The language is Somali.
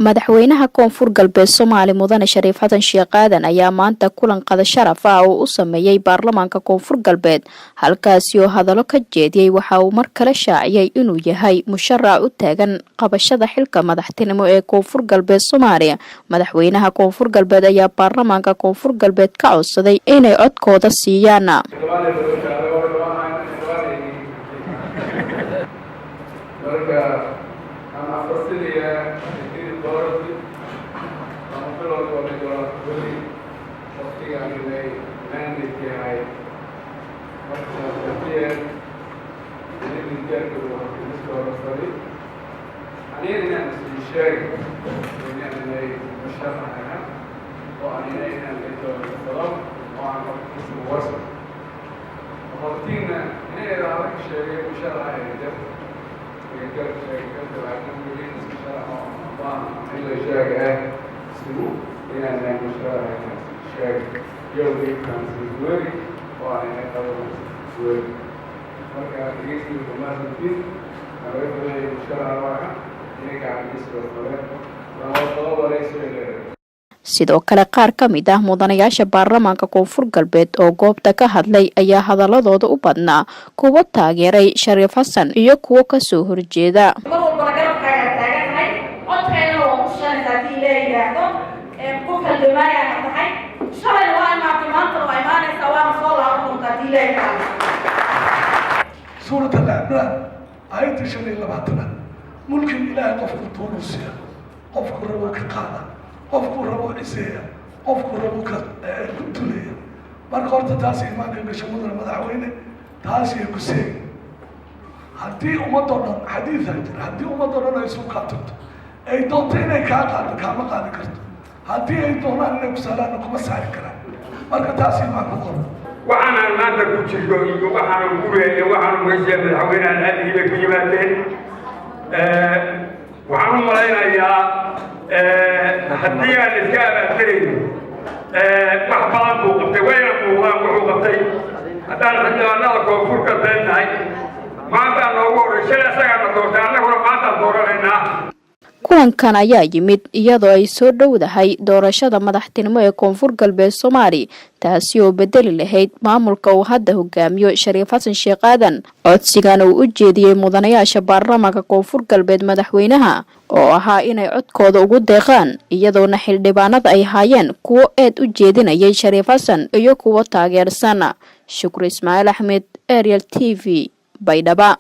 madaxweynaha koonfur galbeed Soomaali mudane Shariif Xasan Sheekh Aadan ayaa maanta kulan qada sharaf ah oo u sameeyay baarlamaanka koonfur galbeed halkaas oo hadallo ka jeediyay waxa uu mar kale shaaciyay inuu yahay musharac u taagan qabashada xilka madaxtinimo ee koonfur galbeed Soomaaliya. Madaxweynaha koonfur galbeed ayaa baarlamaanka koonfur galbeed ka codsaday inay codkooda siiyaan. sidoo kale qaar ka mid ah mudanayaasha baarlamaanka koonfur galbeed oo goobta ka hadlay ayaa hadaladooda u badnaa kuwa taageeray Shariif Xasan iyo kuwa ka soo horjeeda. سورة الأعراف آية 22 ملك الإله قفك تونسيا قفك ربك قادة قفك ربك إسيا قفك ربك كتوليا مرقورة تاسي إيمانك بشمود المدعوين تاسي كسي هدي أمدرنا حديثا هدي أمدرنا يسوق قاتل أي دونتين أي كاقات كاما قادة كرت هدي أي دونا أنك سالانك مساعد كلام مرقورة تاسي إيمانك بقرب وأنا ما تقول شيء وأنا أقول وأنا مجزء من حوينا هذه الكلمات وأنا مرينا يا هدية الإسكان الثاني محبان بوقتي وين بوقتي هذا الحين أنا أقول كذا ناي ما كان هو رجال سكان دور أنا هو ما كان دور لنا. kulankan ayaa yimid iyadoo ay soo dhowdahay doorashada madaxtinimo ee koonfur galbeed Soomaali taasi oo bedeli lahayd maamulka uu hadda hogaamiyo Shariif Xasan Sheekh Aadan. Codsigan uu u jeediyay mudanayaasha baarlamaanka koonfur galbeed madaxweynaha oo ahaa inay codkooda ugu deeqaan iyadoona xildhibaanada ay haayeen kuwa aad u jeedinayay Shariif Xasan iyo kuwa taageersan. Shukri Ismaaciil Axmed, Ariel TV, Baydhabo.